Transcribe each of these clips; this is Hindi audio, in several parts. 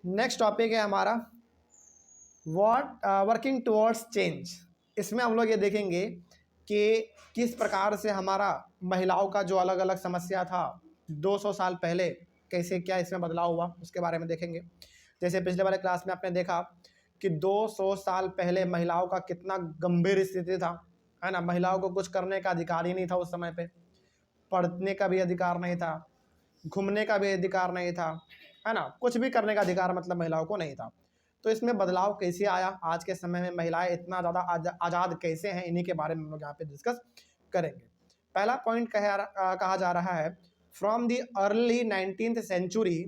नेक्स्ट टॉपिक है हमारा वर्किंग टुवर्ड्स चेंज। इसमें हम लोग ये देखेंगे कि किस प्रकार से हमारा महिलाओं का जो अलग अलग समस्या था 200 साल पहले, कैसे क्या इसमें बदलाव हुआ उसके बारे में देखेंगे। जैसे पिछले वाले क्लास में आपने देखा कि 200 साल पहले महिलाओं का कितना गंभीर स्थिति था, है ना। महिलाओं को कुछ करने का अधिकार ही नहीं था उस समय पे, पढ़ने का भी अधिकार नहीं था, घूमने का भी अधिकार नहीं था, है ना। कुछ भी करने का अधिकार मतलब महिलाओं को नहीं था। तो इसमें बदलाव कैसे आया, आज के समय में महिलाएं इतना ज़्यादा आज़ाद कैसे हैं, इन्हीं के बारे में हम लोग यहाँ पे डिस्कस करेंगे। पहला पॉइंट कहा जा रहा है, from the early 19th century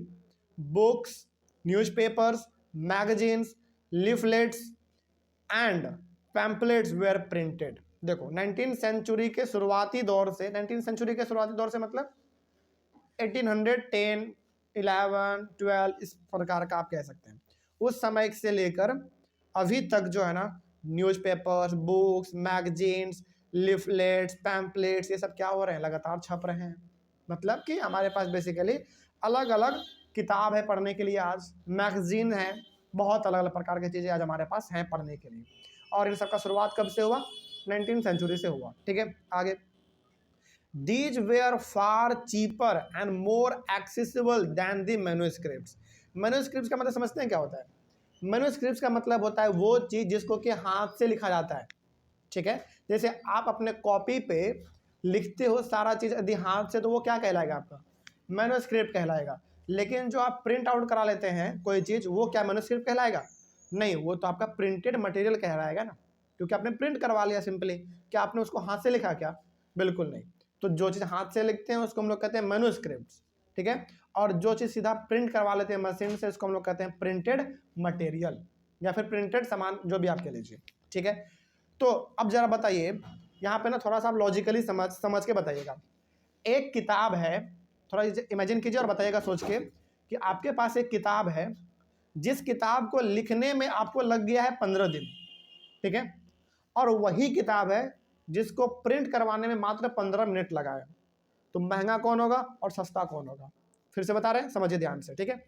books, newspapers, magazines, leaflets and pamphlets were printed. देखो 19th सेंचुरी के शुरुआती दौर से, 19th सेंचुरी के शुरुआती दौर से मतलब 1810, 11, 12 इस प्रकार का आप कह सकते हैं। उस समय से लेकर अभी तक जो है ना, newspapers, books, magazines, leaflets, pamphlets, ये सब क्या हो रहे हैं, लगातार छप रहे हैं। मतलब कि हमारे पास बेसिकली अलग अलग किताब है पढ़ने के लिए, आज मैगजीन है, बहुत अलग अलग प्रकार की चीज़ें आज हमारे पास हैं पढ़ने के लिए। और इन सब का शुरुआत कब से हुआ, 19th सेंचुरी से हुआ। ठीक है, आगे। These were far cheaper and more accessible than the manuscripts। Manuscripts का मतलब समझते हैं क्या होता है? मैन्यूस्क्रिप्ट्स का मतलब होता है वो चीज़ जिसको कि हाथ से लिखा जाता है। ठीक है, जैसे आप अपने कॉपी पे लिखते हो सारा चीज़ यदि हाथ से, तो वो क्या कहलाएगा आपका, मैन्यूस्क्रिप्ट कहलाएगा। लेकिन जो आप प्रिंट आउट करा लेते हैं कोई चीज़, वो क्या मैन्यूस्क्रिप्ट कहलाएगा? नहीं, वो तो आपका प्रिंटेड मटेरियल कहलाएगा ना, क्योंकि आपने प्रिंट करवा लिया सिंपली। क्या आपने उसको हाथ से लिखा क्या? बिल्कुल नहीं। तो जो चीज़ हाथ से लिखते हैं उसको हम लोग कहते हैं मैन्यूस्क्रिप्ट्स। ठीक है, और जो चीज़ सीधा प्रिंट करवा लेते हैं मशीन से, उसको हम लोग कहते हैं प्रिंटेड मटेरियल या फिर प्रिंटेड सामान, जो भी आप कह लीजिए। ठीक है, तो अब जरा बताइए यहाँ पे ना, थोड़ा सा आप लॉजिकली समझ के बताइएगा। एक किताब है, थोड़ा इमेजिन कीजिए और बताइएगा सोच के, कि आपके पास एक किताब है जिस किताब को लिखने में आपको लग गया है 15 दिन। ठीक है, और वही किताब है जिसको प्रिंट करवाने में मात्र 15 मिनट लगा है। तो महंगा कौन होगा और सस्ता कौन होगा? फिर से बता रहे हैं, समझिए ध्यान से। ठीक है,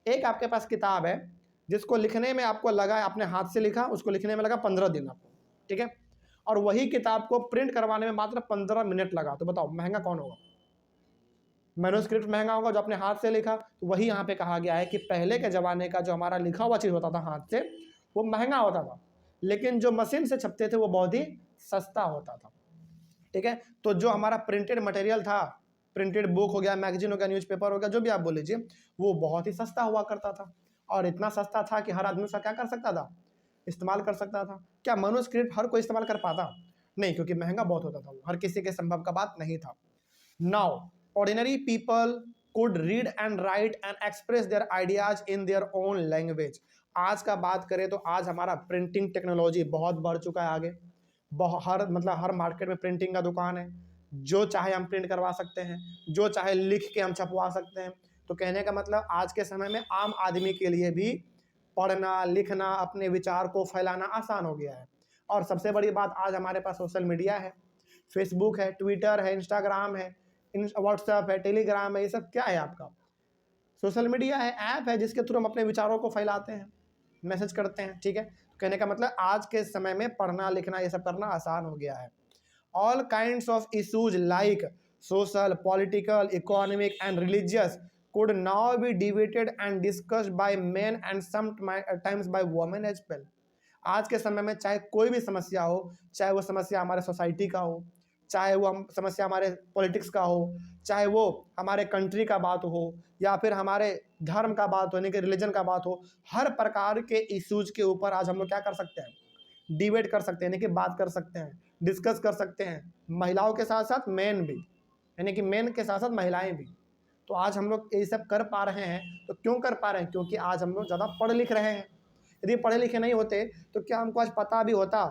एक आपके पास किताब है जिसको लिखने में आपको लगा है, आपने हाथ से लिखा, उसको लिखने में लगा 15 दिन आपको। ठीक है, और वही किताब को प्रिंट करवाने में मात्र 15 मिनट लगा। तो बताओ महंगा कौन होगा? मैन्यूस्क्रिप्ट महंगा होगा, जो आपने हाथ से लिखा। तो वही यहाँ पे कहा गया है कि पहले के ज़माने का जो हमारा लिखा हुआ चीज़ होता था हाथ से, वो महंगा होता था, लेकिन जो मशीन से छपते थे वो बहुत ही सस्ता होता था। ठीक है, तो जो हमारा प्रिंटेड मटेरियल था, प्रिंटेड बुक हो गया, मैगजीन हो गया, न्यूज़पेपर हो गया, जो भी आप बोल लीजिए, वो बहुत ही सस्ता हुआ करता था। और इतना सस्ता था कि हर आदमी उसका क्या कर सकता था, इस्तेमाल कर सकता था। क्या मैन्यूस्क्रिप्ट हर कोई इस्तेमाल कर पाता? नहीं, क्योंकि महंगा बहुत होता था, वो हर किसी के संभव का बात नहीं था। Now ordinary people could read and write and express their ideas in their own language। आज का बात करें तो आज हमारा प्रिंटिंग टेक्नोलॉजी बहुत बढ़ चुका है आगे। हर मार्केट में प्रिंटिंग का दुकान है, जो चाहे हम प्रिंट करवा सकते हैं, जो चाहे लिख के हम छपवा सकते हैं। तो कहने का मतलब आज के समय में आम आदमी के लिए भी पढ़ना लिखना, अपने विचार को फैलाना आसान हो गया है। और सबसे बड़ी बात, आज हमारे पास सोशल मीडिया है, फेसबुक है, ट्विटर है, इंस्टाग्राम है, व्हाट्सएप है, टेलीग्राम है, ये सब क्या है आपका, सोशल मीडिया है, ऐप है, जिसके थ्रू हम अपने विचारों को फैलाते हैं, मैसेज करते हैं। ठीक है, तो कहने का मतलब आज के समय में पढ़ना लिखना ये सब करना आसान हो गया है। All kinds of issues like social, political, economic and religious could now be debated and discussed by men and sometimes by women as well। आज के समय में चाहे कोई भी समस्या हो, चाहे वो समस्या हमारे सोसाइटी का हो, चाहे वो समस्या हमारे पॉलिटिक्स का हो, चाहे वो हमारे कंट्री का बात हो, या फिर हमारे धर्म का बात हो, यानी कि रिलीजन का बात हो, हर प्रकार के इश्यूज के ऊपर आज हम लोग क्या कर सकते हैं, डिबेट कर सकते हैं, यानी कि बात कर सकते हैं, डिस्कस कर सकते हैं। महिलाओं के साथ साथ मेन भी, यानी कि मेन के साथ साथ महिलाएं भी। तो आज हम लोग ये सब कर पा रहे हैं। तो क्यों कर पा रहे हैं? क्योंकि आज हम लोग ज़्यादा पढ़ लिख रहे हैं। यदि पढ़े लिखे नहीं होते तो क्या हमको आज पता भी होता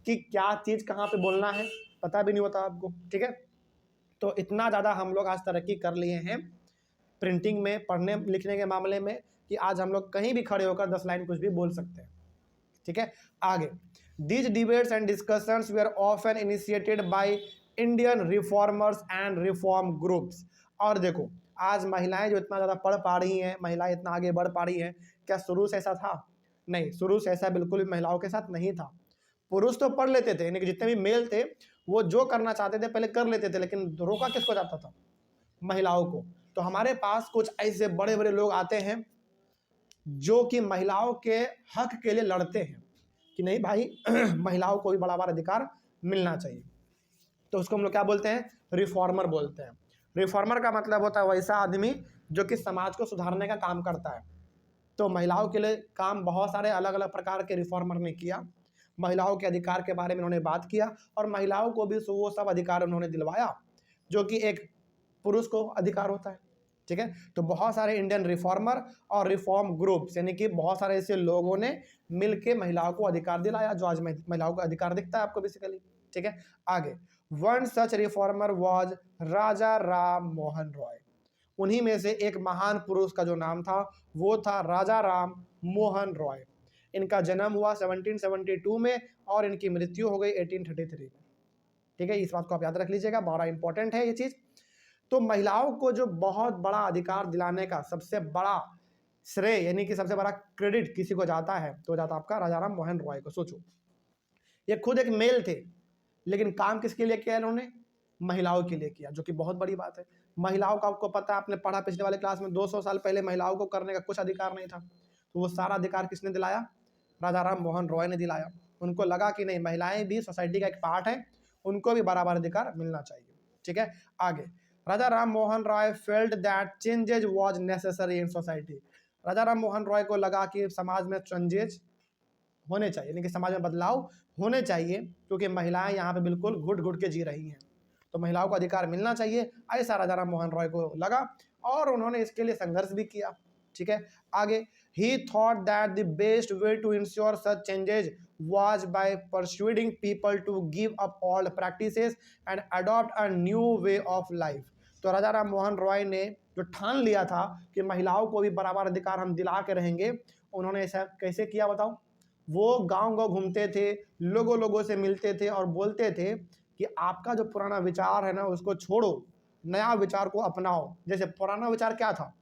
कि क्या चीज़ कहाँ पे बोलना है? पता भी नहीं होता आपको। ठीक है, तो इतना ज़्यादा हम लोग आज तरक्की कर लिए हैं प्रिंटिंग में, पढ़ने लिखने के मामले में, कि आज हम लोग कहीं भी खड़े होकर 10 लाइन कुछ भी बोल सकते हैं। ठीक है, आगे। These debates and discussions were often initiated by Indian reformers and reform groups. और देखो, आज महिलाएं जो इतना ज़्यादा पढ़ पा रही हैं, महिलाएं इतना आगे बढ़ पा रही हैं, क्या शुरू से ऐसा था? नहीं, शुरू से ऐसा बिल्कुल भी महिलाओं के साथ नहीं था। पुरुष तो पढ़ लेते थे, यानी कि जितने भी मेल थे वो जो करना चाहते थे पहले कर लेते थे, लेकिन रोका किसको जाता था? महिलाओं को। तो हमारे पास कुछ ऐसे बड़े बड़े लोग आते हैं जो कि महिलाओं के हक के लिए लड़ते हैं कि नहीं भाई महिलाओं को भी बराबर अधिकार मिलना चाहिए। तो उसको हम लोग क्या बोलते हैं? रिफॉर्मर बोलते हैं। रिफॉर्मर का मतलब होता है वैसा आदमी जो कि समाज को सुधारने का काम करता है। तो महिलाओं के लिए काम बहुत सारे अलग अलग प्रकार के रिफॉर्मर ने किया। महिलाओं के अधिकार के बारे में उन्होंने बात किया और महिलाओं को भी वो सब अधिकार उन्होंने दिलवाया जो कि एक पुरुष को अधिकार होता है। ठीक है, तो बहुत सारे इंडियन रिफॉर्मर और रिफॉर्म ग्रुप्स, यानी कि बहुत सारे ऐसे लोगों ने मिलके महिलाओं को अधिकार दिलाया जो आज महिलाओं को अधिकार दिखता है आपको बेसिकली। ठीक है, आगे, वन सच रिफॉर्मर वाज राजा राम मोहन रॉय। उन्हीं में से एक महान पुरुष का जो नाम था वो था राजा राम मोहन रॉय। इनका जन्म हुआ 1772 में और इनकी मृत्यु हो गई 1833 में। ठीक है, इस बात को आप याद रख लीजिएगा, बड़ा इंपॉर्टेंट है ये चीज। तो महिलाओं को जो बहुत बड़ा अधिकार दिलाने का सबसे बड़ा श्रेय, यानी कि सबसे बड़ा क्रेडिट किसी को जाता है तो जाता आपका राजा राम मोहन रॉय को। सोचो, ये खुद एक मेल थे लेकिन काम किसके लिए किया इन्होंने? महिलाओं के लिए किया, जो कि बहुत बड़ी बात है। महिलाओं का आपको पता है, आपने पढ़ा पिछले वाले क्लास में, 200 साल पहले महिलाओं को करने का कुछ अधिकार नहीं था। तो वो सारा अधिकार किसने दिलाया? राजा राम मोहन रॉय ने दिलाया। उनको लगा कि नहीं, महिलाएं भी सोसाइटी का एक पार्ट है, उनको भी बराबर अधिकार मिलना चाहिए। ठीक है, आगे, Raja Ram Mohan Roy felt that changes was necessary in society. Raja Ram Mohan Roy को लगा कि समाज में चेंजेज होने चाहिए, यानी कि समाज में बदलाव होने चाहिए, क्योंकि महिलाएं यहाँ पे बिल्कुल घुट घुट के जी रही हैं, तो महिलाओं को अधिकार मिलना चाहिए, ऐसा राजा राम मोहन रॉय को लगा और उन्होंने इसके लिए संघर्ष भी किया। ठीक है, आगे, he thought that the best way to ensure such changes was by persuading people to give up old practices and adopt a new way of life। तो राजा राम मोहन रॉय ने जो ठान लिया था कि महिलाओं को भी बराबर अधिकार हम दिला के रहेंगे, उन्होंने ऐसा कैसे किया बताओ? वो गांव गांव घूमते थे, लोगों से मिलते थे और बोलते थे कि आपका जो पुराना विचार है ना उसको छोड़ो, नया विचार को अपनाओ। जैसे पुराना विचार क्या था?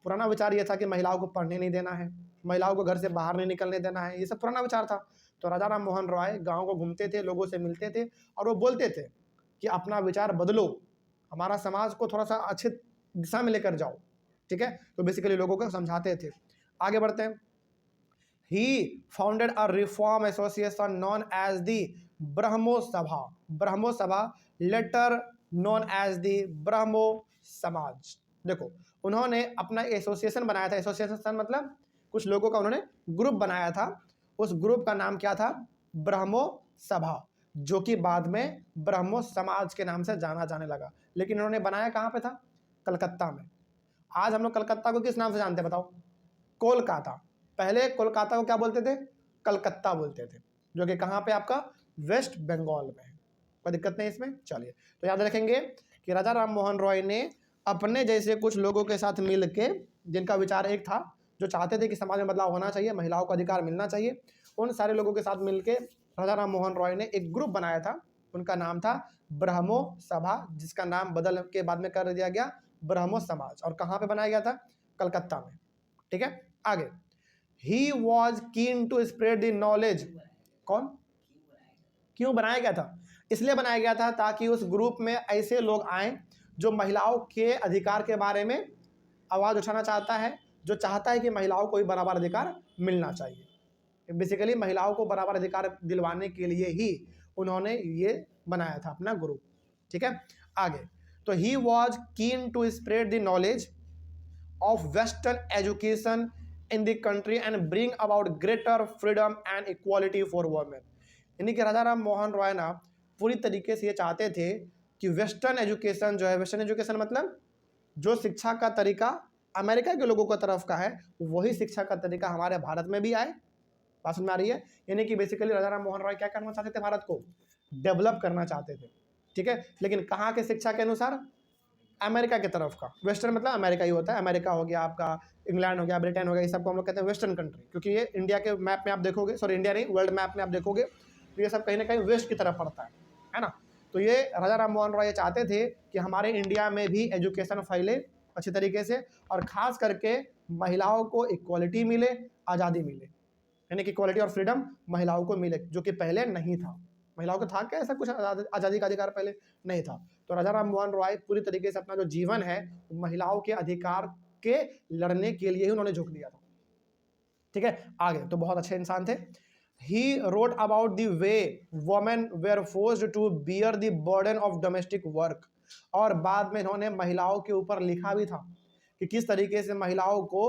पुराना विचार ये था कि महिलाओं को पढ़ने नहीं देना है, महिलाओं को घर से बाहर नहीं निकलने देना है, ये सब पुराना विचार था। तो राजा राम मोहन रॉय गाँव को घूमते थे, लोगों से मिलते थे और वो बोलते थे कि अपना विचार बदलो, हमारा समाज को थोड़ा सा अच्छे दिशा में लेकर जाओ। ठीक है, तो बेसिकली लोगों को समझाते थे। आगे बढ़ते हैं। He founded a reform association known as the ब्रह्मो सभा। ब्रह्मो सभा, लेटर नोन एज दी ब्रह्मो समाज। देखो, उन्होंने अपना एसोसिएशन बनाया था। एसोसिएशन मतलब कुछ लोगों का उन्होंने ग्रुप बनाया था। उस ग्रुप का नाम क्या था? ब्रह्मो सभा, जो कि बाद में ब्रह्मो समाज के नाम से जाना जाने लगा। लेकिन उन्होंने बनाया कहाँ पे था? कलकत्ता में। आज हम लोग कलकत्ता को किस नाम से जानते हैं बताओ? कोलकाता। पहले कोलकाता को क्या बोलते थे? कलकत्ता बोलते थे, जो कि कहाँ पे आपका? वेस्ट बंगाल में है। कोई दिक्कत नहीं इसमें। चलिए, तो याद रखेंगे कि राजा राम मोहन रॉय ने अपने जैसे कुछ लोगों के साथ मिल के, जिनका विचार एक था, जो चाहते थे कि समाज में बदलाव होना चाहिए, महिलाओं को अधिकार मिलना चाहिए, उन सारे लोगों के साथ मिलके राजा राम मोहन रॉय ने एक ग्रुप बनाया था। उनका नाम था ब्रह्मो सभा, जिसका नाम बदल के बाद में कर दिया गया ब्रह्मो समाज। और कहाँ पे बनाया गया था? कलकत्ता में। ठीक है, आगे, he was keen to spread the knowledge। कौन? क्यों बनाया गया था? इसलिए बनाया गया था ताकि उस ग्रुप में ऐसे लोग आए जो महिलाओं के अधिकार के बारे में आवाज़ उठाना चाहता है, जो चाहता है कि महिलाओं को भी बराबर अधिकार मिलना चाहिए। बेसिकली महिलाओं को बराबर अधिकार दिलवाने के लिए ही उन्होंने ये बनाया था अपना ग्रुप। ठीक है, आगे, तो he was keen to spread the knowledge of western education in the country and bring about greater freedom and equality for women. यानी कि राजा राम मोहन रॉय ना पूरी तरीके से ये चाहते थे कि वेस्टर्न एजुकेशन जो है, वेस्टर्न एजुकेशन मतलब जो शिक्षा का तरीका अमेरिका के लोगों की तरफ का है, वही शिक्षा का तरीका हमारे भारत में भी आए। बात समझ में आ रही है? यानी कि बेसिकली राजा राम मोहन रॉय क्या करना चाहते थे? भारत को डेवलप करना चाहते थे। ठीक है, लेकिन कहाँ के शिक्षा के अनुसार? अमेरिका की तरफ का। वेस्टर्न मतलब अमेरिका ही होता है। अमेरिका हो गया आपका, इंग्लैंड हो गया, ब्रिटेन हो गया, ये सबको हम लोग कहते हैं वेस्टर्न कंट्री, क्योंकि ये इंडिया के मैप में आप देखोगे, सॉरी इंडिया नहीं, वर्ल्ड मैप में आप देखोगे तो ये सब कहीं ना कहीं वेस्ट की तरफ पड़ता है ना। तो ये राजा राम मोहन रॉय चाहते थे कि हमारे इंडिया में भी एजुकेशन फैले अच्छी तरीके से, और खास करके महिलाओं को इक्वालिटी मिले, आज़ादी मिले, यानी कि इक्वालिटी और फ्रीडम महिलाओं को मिले, जो कि पहले नहीं था। महिलाओं को था क्या ऐसा कुछ आज़ादी का अधिकार पहले नहीं था। तो राजा राम मोहन रॉय पूरी तरीके से अपना जो जीवन है महिलाओं के अधिकार के लड़ने के लिए ही उन्होंने झोंक दिया था। ठीक है, आगे तो बहुत अच्छे इंसान थे। He wrote about the way women were forced to bear the burden of domestic work, और बाद में इन्होंने महिलाओं के ऊपर लिखा भी था कि किस तरीके से महिलाओं को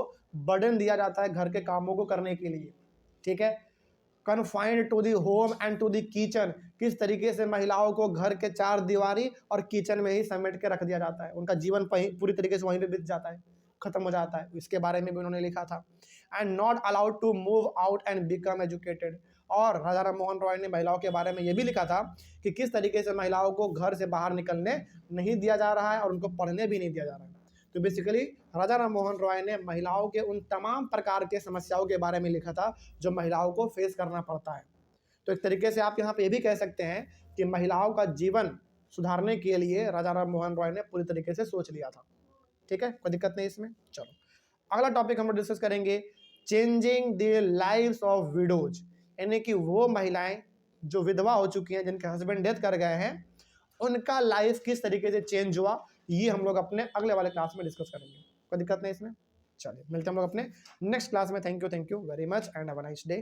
बर्डन दिया जाता है घर के कामों को करने के लिए। ठीक है, confined to the home and to the kitchen, किस तरीके से महिलाओं को घर के चार दीवारी और किचन में ही समेट के रख दिया जाता है, उनका जीवन पूरी तरीके से वहीं पे बीत जाता है, खत्म हो जाता है। इसके बारे में भी उन्होंने लिखा था। And not allowed to move out and become educated, और राजा राम मोहन रॉय ने महिलाओं के बारे में यह भी लिखा था कि किस तरीके से महिलाओं को घर से बाहर निकलने नहीं दिया जा रहा है और उनको पढ़ने भी नहीं दिया जा रहा है। तो बेसिकली राजा राम मोहन रॉय ने महिलाओं के उन तमाम प्रकार के समस्याओं के बारे में लिखा था जो महिलाओं को फेस करना पड़ता है। तो एक तरीके से आप यहाँ पे ये भी कह सकते हैं कि महिलाओं का जीवन सुधारने के लिए राजा राम मोहन रॉय ने पूरी तरीके से सोच लिया था। ठीक है, कोई दिक्कत नहीं इसमें। चलो अगला टॉपिक हम लोग डिस्कस करेंगे, changing the lives of widows, यानी कि वो महिलाएं जो विधवा हो चुकी हैं, जिनके हस्बैंड डेथ कर गए हैं, उनका लाइफ किस तरीके से चेंज हुआ, ये हम लोग अपने अगले वाले क्लास में डिस्कस करेंगे। कोई दिक्कत नहीं इसमें। चलिए मिलते हैं हम लोग अपने नेक्स्ट क्लास में। Thank you very much and have a nice day.